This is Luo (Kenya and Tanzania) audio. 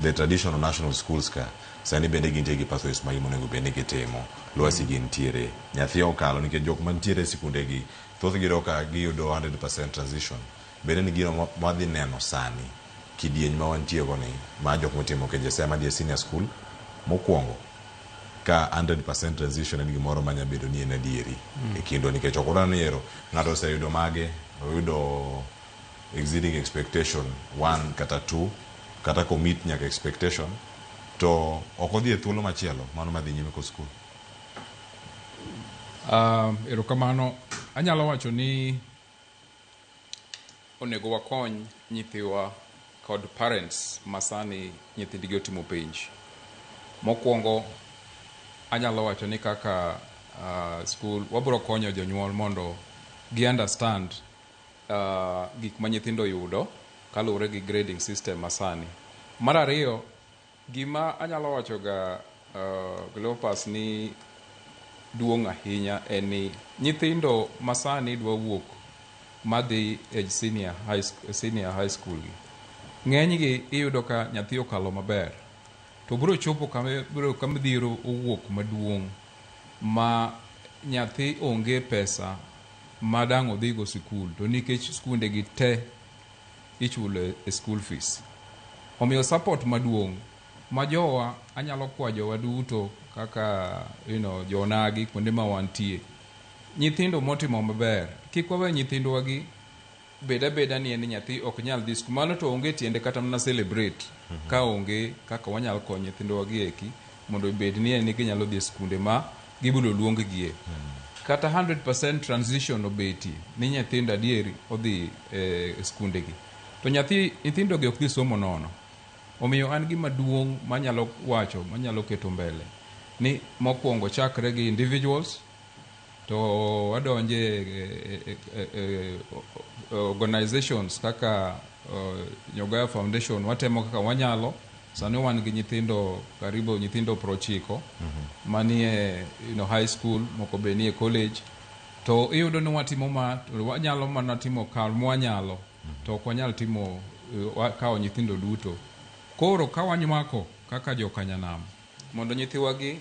the traditional national schools ka sani bende gintie gi pathways ma imonego bende gitimo lwasi gintiere nyathi okalo nikech jok mantiere sikunde gi thoth giro ka giyudo 100% transition bende ni gino madhi neno sani kidieny ma wantie go ni ma jok motimo KJSEA ma die senior school mokwongo ka 100% transition en gimoro manya bedo ni en adieri e kindwa nikech okora niero ng'ato oseyudo mage oyudo exceeding expectation 1 kata 2 kata commit nyaka expectation to okodhi e thuolo machielo mano madhi nyime ko skul. Erokamano anyalo wacho ni onego wakony nyithiwa kod parents masani nyithindgi otimo penj. Mokwongo anyalo wacho ni kaka school wabro konyo jonyuol mondo gi understand gik ma nyithindo yudo kaluwore gi grading system masani. Mar ariyo gima anyalo wacho ga Cleopas ni duong' ahinya en ni nyithindo masani dwa wuok madhi e senior high school gi ng'enygi iyudo ka nyathi okalo maber to biro chopo kama dhiro owuok maduong' ma nyathi onge pesa ma dang' odhigo sikul to nikech skunde gi te ichulo e school fees. Omiyo support maduong' ma jowa anyalo kwa jowa duto kaka jonagi kuonde ma wantie nyithindo motimo maber kik wawe nyithindwa gi beda ni en nyathi ok nyal dhi skul mano to onge tiende kata mana celebrate ka onge kaka wanyalo konyo nyithindwa gi eki mondo bed ni en ginyalo dhi skunde ma gibiro luong gie kata 100% transition obeti ni nyithindo adieri odhi skunde gi to nyithindo gi ok dhi somo nono. Omiyo an gima duong' manyalo wacho manyalo keto mbele ni mokwongo chakre gi individuals to wadonje organizations kaka Nyogaya Foundation watemo kaka wanyalo sani wan gi nyithindo karibu nyithindo 90 manie high school moko be nie college to iyudo ni watimo wanyalo mana timo kar mwanyalo to ok wanyal timo kawo nyithindo duto. Koro ka wanywako kaka jokanyanam mondo nyithiwa gi